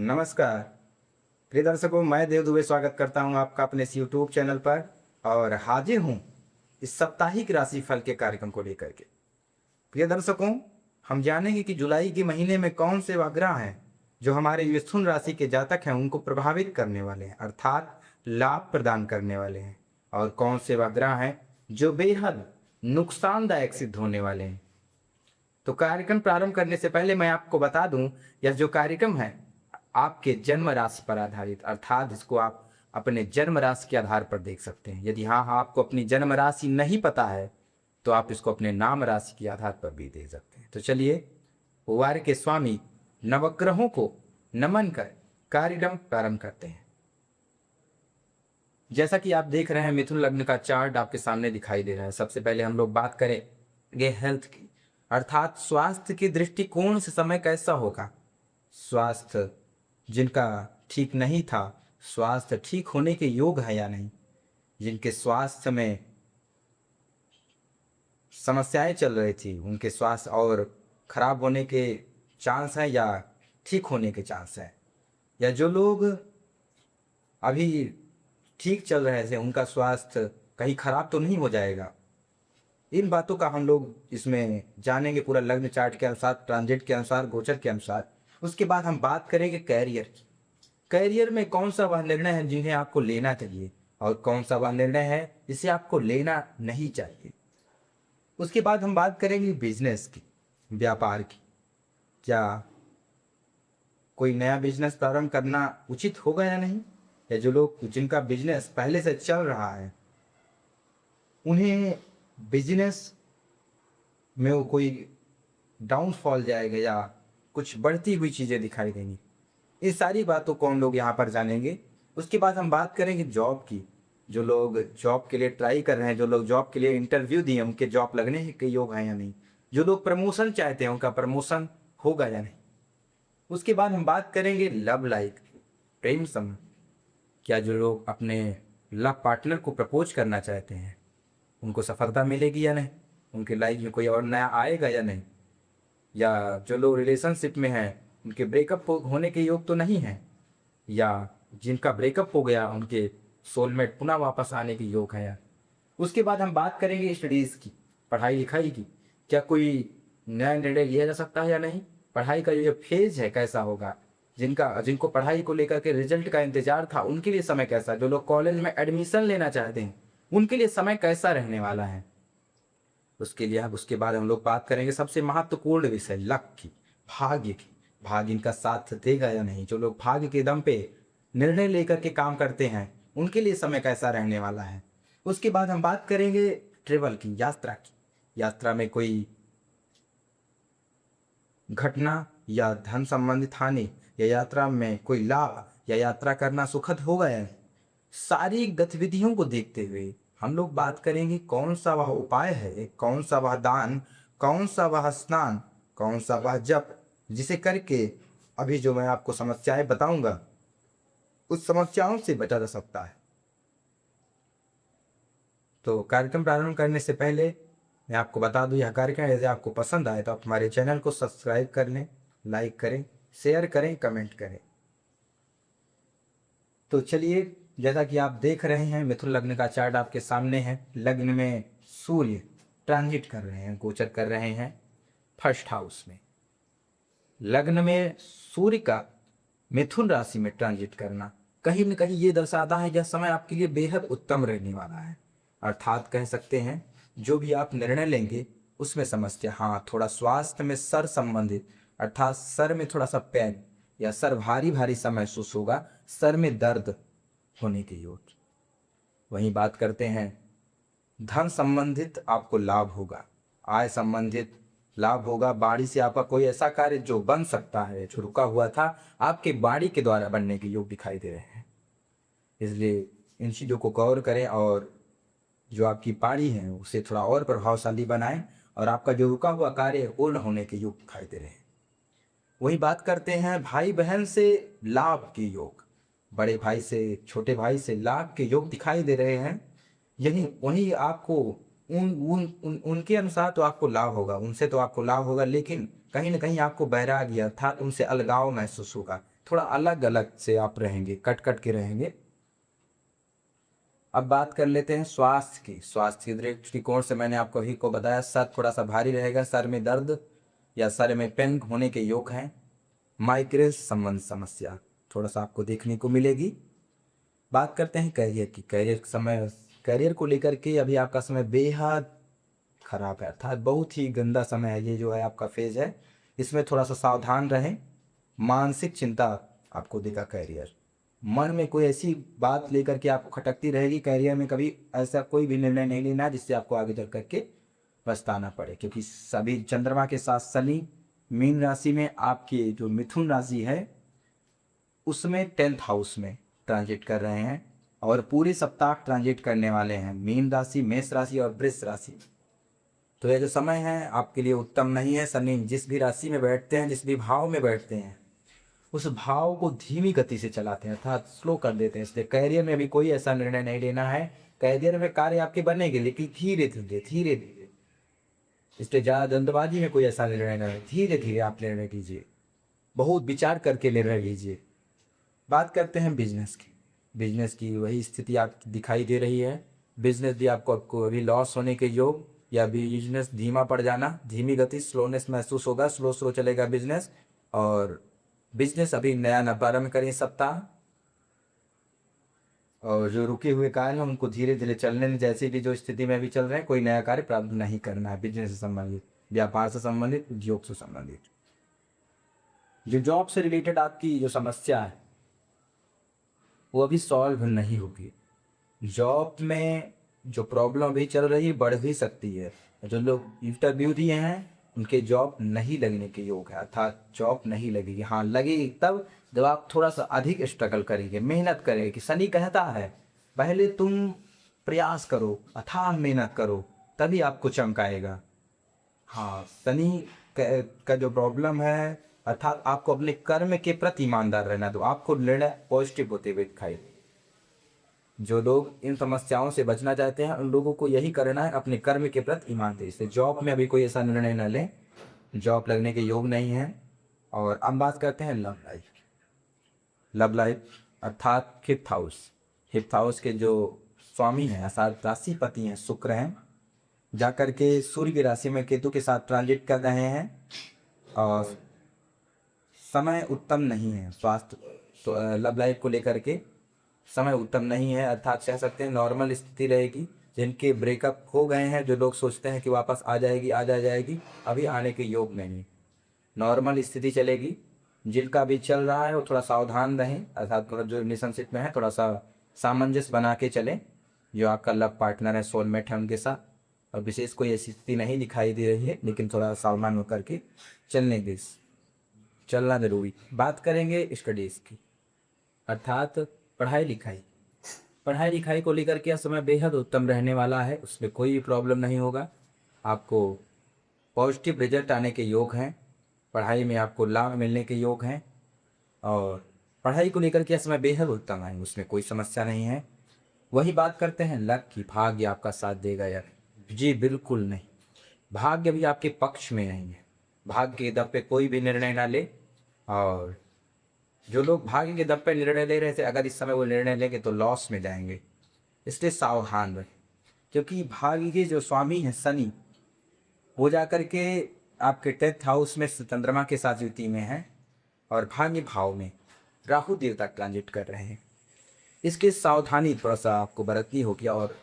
नमस्कार प्रिय दर्शकों, मैं देव दुबे स्वागत करता हूं आपका अपने इस यूट्यूब चैनल पर और हाजिर हूं इस साप्ताहिक राशिफल के कार्यक्रम को लेकर के। प्रिय दर्शकों, हम जानेंगे कि जुलाई के महीने में कौन से वह ग्रह हैं जो हमारे मिथुन राशि के जातक हैं उनको प्रभावित करने वाले हैं, अर्थात लाभ प्रदान करने वाले हैं, और कौन से वह ग्रह हैं जो बेहद नुकसानदायक सिद्ध होने वाले हैं। तो कार्यक्रम प्रारंभ करने से पहले मैं आपको बता दूं, यह जो कार्यक्रम है आपके जन्म राशि पर आधारित, अर्थात इसको आप अपने जन्म राशि के आधार पर देख सकते हैं। यदि हाँ आपको अपनी जन्म राशि नहीं पता है तो आप इसको अपने नाम राशि के आधार पर भी देख सकते हैं। तो चलिए वार के स्वामी नवग्रहों को नमन कर कार्यक्रम प्रारंभ करते हैं। जैसा कि आप देख रहे हैं, मिथुन लग्न का चार्ट आपके सामने दिखाई दे रहा है। सबसे पहले हम लोग बात करेंगे हेल्थ की, अर्थात स्वास्थ्य के दृष्टिकोण से समय कैसा होगा। स्वास्थ्य जिनका ठीक नहीं था, स्वास्थ्य ठीक होने के योग है या नहीं, जिनके स्वास्थ्य में समस्याएं चल रही थी उनके स्वास्थ्य और खराब होने के चांस हैं या ठीक होने के चांस हैं, या जो लोग अभी ठीक चल रहे थे उनका स्वास्थ्य कहीं खराब तो नहीं हो जाएगा। इन बातों का हम लोग इसमें जानेंगे पूरा लग्न चार्ट के अनुसार, ट्रांजिट के अनुसार, गोचर के अनुसार। उसके बाद हम बात करेंगे कैरियर की। कैरियर में कौन सा वह निर्णय है जिन्हें आपको लेना चाहिए और कौन सा वह निर्णय है जिसे आपको लेना नहीं चाहिए। उसके बाद हम बात करेंगे बिजनेस की, व्यापार की। क्या कोई नया बिजनेस प्रारंभ करना उचित होगा या नहीं, या जो लोग जिनका बिजनेस पहले से चल रहा है उन्हें बिजनेस में वो कोई डाउनफॉल जाएगा या कुछ बढ़ती हुई चीज़ें दिखाई देंगी। इस सारी बातों को हम लोग यहाँ पर जानेंगे। उसके बाद हम बात करेंगे जॉब की। जो लोग जॉब के लिए ट्राई कर रहे हैं, जो लोग जॉब के लिए इंटरव्यू दिए, उनके जॉब लगने के योग हैं या नहीं, जो लोग प्रमोशन चाहते हैं उनका प्रमोशन होगा या नहीं। उसके बाद हम बात करेंगे लव लाइफ, प्रेम संबंध। क्या जो लोग अपने लव पार्टनर को प्रपोज करना चाहते हैं उनको सफलता मिलेगी या नहीं, उनके लाइफ में कोई और नया आएगा या नहीं, या जो लोग रिलेशनशिप में हैं उनके ब्रेकअप होने के योग तो नहीं है, या जिनका ब्रेकअप हो गया उनके सोलमेट पुनः वापस आने के योग है। उसके बाद हम बात करेंगे स्टडीज़ की, पढ़ाई लिखाई की। क्या कोई नया निर्णय लिया जा सकता है या नहीं, पढ़ाई का जो फेज है कैसा होगा, जिनको पढ़ाई को लेकर के रिजल्ट का इंतजार था उनके लिए समय कैसा, जो लोग कॉलेज में एडमिशन लेना चाहते हैं उनके लिए समय कैसा रहने वाला है। उसके बाद हम लोग बात करेंगे सबसे महत्वपूर्ण विषय लक की, भाग्य की। भाग्य इनका साथ देगा या नहीं। जो लोग भाग्य के दम पे निर्णय लेकर के काम करते हैं उनके लिए समय कैसा रहने वाला है। उसके बाद हम बात करेंगे ट्रेवल की, यात्रा की। यात्रा में कोई घटना या धन संबंधित हानि, या यात्रा में कोई लाभ, या यात्रा करना सुखद होगा या नहीं। सारी गतिविधियों को देखते हुए हम लोग बात करेंगे कौन सा वह उपाय है, कौन सा वह दान, कौन सा वह स्नान, कौन सा वह जप, जिसे करके अभी जो मैं आपको समस्याएं बताऊंगा उस समस्याओं से बचा जा सकता है। तो कार्यक्रम प्रारंभ करने से पहले मैं आपको बता दूं, यह कार्यक्रम यदि आपको पसंद आए तो आप हमारे चैनल को सब्सक्राइब कर लें, लाइक करें, शेयर करें, कमेंट करें। तो चलिए, जैसा कि आप देख रहे हैं मिथुन लग्न का चार्ट आपके सामने है। लग्न में सूर्य ट्रांजिट कर रहे हैं, गोचर कर रहे हैं फर्स्ट हाउस में। लग्न में सूर्य का मिथुन राशि में ट्रांजिट करना कहीं न कहीं ये दर्शाता है यह समय आपके लिए बेहद उत्तम रहने वाला है। अर्थात कह सकते हैं जो भी आप निर्णय लेंगे उसमें समस्या, हाँ थोड़ा स्वास्थ्य में सर संबंधित, अर्थात सर में थोड़ा सा पेन या सर भारी भारी सा महसूस होगा, सर में दर्द होने के योग। वहीं बात करते हैं धन संबंधित आपको लाभ होगा, आय संबंधित लाभ होगा। बाड़ी से आपका कोई ऐसा कार्य जो बन सकता है, जो रुका हुआ था आपके बाड़ी के द्वारा बनने के योग दिखाई दे रहे हैं। इसलिए इन चीज़ों को गौर करें और जो आपकी बाड़ी है उसे थोड़ा और प्रभावशाली बनाएं और आपका जो रुका हुआ कार्य पूर्ण होने के योग दिखाई दे रहे हैं। वही बात करते हैं भाई बहन से लाभ के योग, बड़े भाई से छोटे भाई से लाभ के योग दिखाई दे रहे हैं। यही वही आपको उनके अनुसार तो आपको लाभ होगा, उनसे तो आपको लाभ होगा, लेकिन कहीं ना कहीं आपको वैराग्य अर्थात उनसे अलगाव महसूस होगा। थोड़ा अलग अलग से आप रहेंगे, कट कट के रहेंगे। अब बात कर लेते हैं स्वास्थ्य की। स्वास्थ्य के दृष्टिकोण से मैंने आपको अभी को बताया, सर थोड़ा सा भारी रहेगा, सर में दर्द या सर में पेन होने के योग हैं। माइग्रेन संबंध समस्या थोड़ा सा आपको देखने को मिलेगी। बात करते हैं करियर की। करियर को लेकर के अभी आपका समय बेहद खराब है, अर्थात बहुत ही गंदा समय है। ये जो है आपका फेज है, इसमें थोड़ा सा सावधान रहें। मानसिक चिंता आपको देगा करियर, मन में कोई ऐसी बात लेकर के आपको खटकती रहेगी। करियर में कभी ऐसा कोई भी निर्णय नहीं लेना जिससे आपको आगे चल करके पछताना पड़े, क्योंकि सभी चंद्रमा के साथ शनि मीन राशि में, आपकी जो मिथुन राशि है उसमें 10th हाउस में ट्रांजिट कर रहे हैं और पूरे सप्ताह ट्रांजिट करने वाले हैं मीन राशि, मेष राशि और वृष राशि। तो ये जो समय है आपके लिए उत्तम नहीं है। शनि जिस भी राशि में बैठते हैं, जिस भी भाव में बैठते हैं, उस भाव को धीमी गति से चलाते हैं, अर्थात स्लो कर देते हैं। इसलिए कैरियर में भी कोई ऐसा निर्णय नहीं लेना है। कैरियर में कार्य आपके बनेंगे, लेकिन धीरे धीरे धीरे धीरे। इसलिए ज़्यादा जल्दबाजी में कोई ऐसा निर्णय नहीं, धीरे धीरे आप निर्णय कीजिए, बहुत विचार करके निर्णय लीजिए। बात करते हैं बिजनेस की। बिजनेस की वही स्थिति आप दिखाई दे रही है। बिजनेस भी आपको अभी लॉस होने के योग या बिजनेस धीमा पड़ जाना, धीमी गति, स्लोनेस महसूस होगा, स्लो स्लो चलेगा बिजनेस। और बिजनेस अभी नया न प्रारंभ करें सप्ताह, और जो रुके हुए कार्य हैं उनको धीरे धीरे चलने में, जैसे भी जो स्थिति में अभी चल रहे हैं, कोई नया कार्य प्रारंभ नहीं करना है। बिजनेस से संबंधित, व्यापार से संबंधित, उद्योग से संबंधित, जो जॉब से रिलेटेड आपकी जो समस्या है वो अभी सॉल्व नहीं होगी। जॉब में जो प्रॉब्लम अभी चल रही है बढ़ भी सकती है। जो लोग इंटरव्यू दिए हैं उनके जॉब नहीं लगने के योग है, अर्थात जॉब नहीं लगेगी। हाँ लगेगी तब जब आप थोड़ा सा अधिक स्ट्रगल करेंगे, मेहनत करेंगे। शनि कहता है पहले तुम प्रयास करो, अथाह मेहनत करो, तभी आपको चमकाएगा। हाँ शनि का जो प्रॉब्लम है, अर्थात आपको अपने कर्म के प्रति ईमानदार रहना, तो आपको निर्णय पॉजिटिव होते हुए दिखाई दे। जो लोग इन समस्याओं से बचना चाहते हैं उन लोगों को यही करना है, अपने कर्म के प्रति ईमानदारी से। जॉब में अभी कोई ऐसा निर्णय न लें, जॉब लगने के योग नहीं है। और अब बात करते हैं लव लाइफ। लव लाइफ अर्थात 5th हाउस। 5th हाउस के जो स्वामी हैं अर्थात राशिपति हैं शुक्र हैं, जाकर के सूर्य की राशि में केतु के साथ ट्रांजिट कर रहे हैं। और समय उत्तम नहीं है स्वास्थ्य, तो लव लाइफ को लेकर के समय उत्तम नहीं है, अर्थात कह सकते हैं नॉर्मल स्थिति रहेगी। जिनके ब्रेकअप हो गए हैं, जो लोग सोचते हैं कि वापस आ जाएगी, अभी आने के योग नहीं, नॉर्मल स्थिति चलेगी। जिनका भी चल रहा है वो थोड़ा सावधान रहें, अर्थात जो रिलेशनशिप में है थोड़ा सा सामंजस्य बना के चलें। जो आपका लव पार्टनर है, सोलमेट है, उनके साथ और विशेष कोई ऐसी स्थिति नहीं दिखाई दे रही है, लेकिन थोड़ा सावधान होकर के चलना जरूरी। बात करेंगे स्टडीज़ की, अर्थात पढ़ाई लिखाई को लेकर के समय बेहद उत्तम रहने वाला है, उसमें कोई भी प्रॉब्लम नहीं होगा। आपको पॉजिटिव रिजल्ट आने के योग हैं, पढ़ाई में आपको लाभ मिलने के योग हैं। और पढ़ाई को लेकर के समय बेहद उत्तम है, उसमें कोई समस्या नहीं है। वही बात करते हैं लक की, भाग्य आपका साथ देगा यार? जी बिल्कुल नहीं, भाग्य भी आपके पक्ष में नहीं है। भाग्य के दम पे कोई भी निर्णय ना ले। और जो लोग भाग्य के दम पे निर्णय ले रहे थे, अगर इस समय वो निर्णय लेंगे तो लॉस में जाएंगे। इसलिए सावधान रहे, क्योंकि भाग्य के जो स्वामी हैं शनि, वो जाकर के आपके 10th हाउस में चंद्रमा के साथ युति में है और भाग्य भाव में राहु देवता ट्रांजिट कर रहे हैं। इसकी सावधानी थोड़ा सा आपको बरतनी होगी और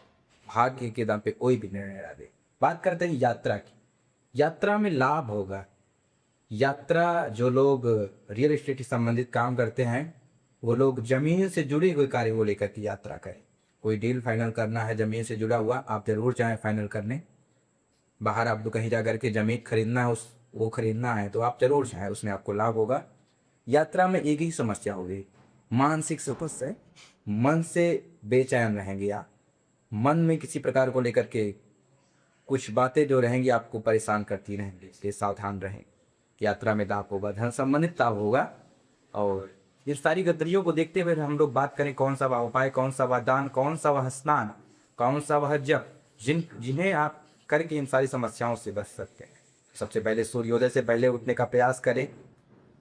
भाग्य के दम पे कोई भी निर्णय ना दे। बात करते हैं यात्रा की। यात्रा में लाभ होगा। यात्रा, जो लोग रियल एस्टेट से संबंधित काम करते हैं, वो लोग जमीन से जुड़े हुए कार्य को लेकर की यात्रा करें। कोई डील फाइनल करना है जमीन से जुड़ा हुआ, आप जरूर जाएं फाइनल करने। बाहर आप तो कहीं जा करके जमीन खरीदना है, वो खरीदना है तो आप जरूर जाएं, उसमें आपको लाभ होगा। यात्रा में एक ही समस्या होगी, मानसिक समस्या, मन से बेचैन रहेंगे आप। मन में किसी प्रकार को लेकर के कुछ बातें जो रहेंगी आपको परेशान करती रहेंगी, इसलिए सावधान रहें। यात्रा में लाभ होगा, धन संबंधित लाभ होगा। और ये सारी गतिविधियों को देखते हुए हम लोग बात करें कौन सा वह उपाय, कौन सा वह दान, कौन सा वह स्नान, कौन सा वह जप, जिन्हें आप करके इन सारी समस्याओं से बच सकते हैं। सबसे पहले सूर्योदय से पहले उठने का प्रयास करें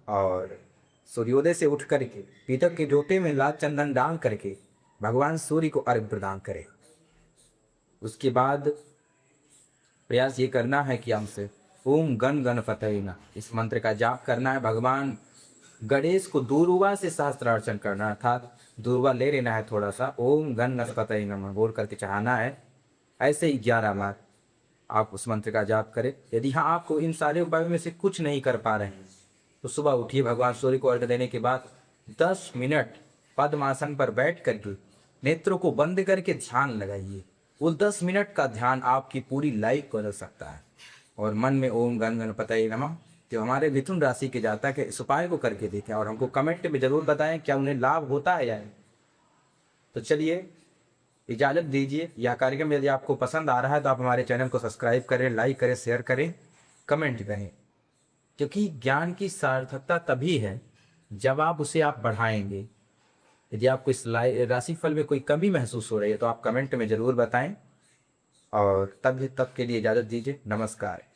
और सूर्योदय से उठ करके पीतक के लोटे में लाल चंदन डाल करके भगवान सूर्य को अर्घ्य प्रदान करें। उसके बाद प्रयास ये करना है कि हमसे ओम गण गणपतये नमः इस मंत्र का जाप करना है। भगवान गणेश को दूर्वा से सहस्त्रार्चन करना है, अर्थात दूर्वा ले लेना है थोड़ा सा, ओम गण गणपतये नमः बोल करके चढ़ाना है। ऐसे ही 11 बार आप उस मंत्र का जाप करें। यदि हाँ आपको इन सारे उपायों में से कुछ नहीं कर पा रहे हैं तो सुबह उठिए, भगवान सूर्य को अर्घ्य देने के बाद 10 मिनट पद्मासन पर बैठ करके नेत्रों को बंद करके ध्यान लगाइए। वो 10 मिनट का ध्यान आपकी पूरी लाइफ बदल सकता है। और मन में ओम गण गणपतये नमः जो हमारे मिथुन राशि के जातक है इस उपाय को करके देखें और हमको कमेंट में जरूर बताएं क्या उन्हें लाभ होता है या नहीं। तो चलिए इजाज़त दीजिए। यह कार्यक्रम यदि आपको पसंद आ रहा है तो आप हमारे चैनल को सब्सक्राइब करें, लाइक करें, शेयर करें, कमेंट करें, क्योंकि ज्ञान की सार्थकता तभी है जब आप उसे बढ़ाएंगे। यदि आपको इस राशिफल में कोई कमी महसूस हो रही है तो आप कमेंट में ज़रूर बताएं। और तब के लिए इजाज़त दीजिए। नमस्कार।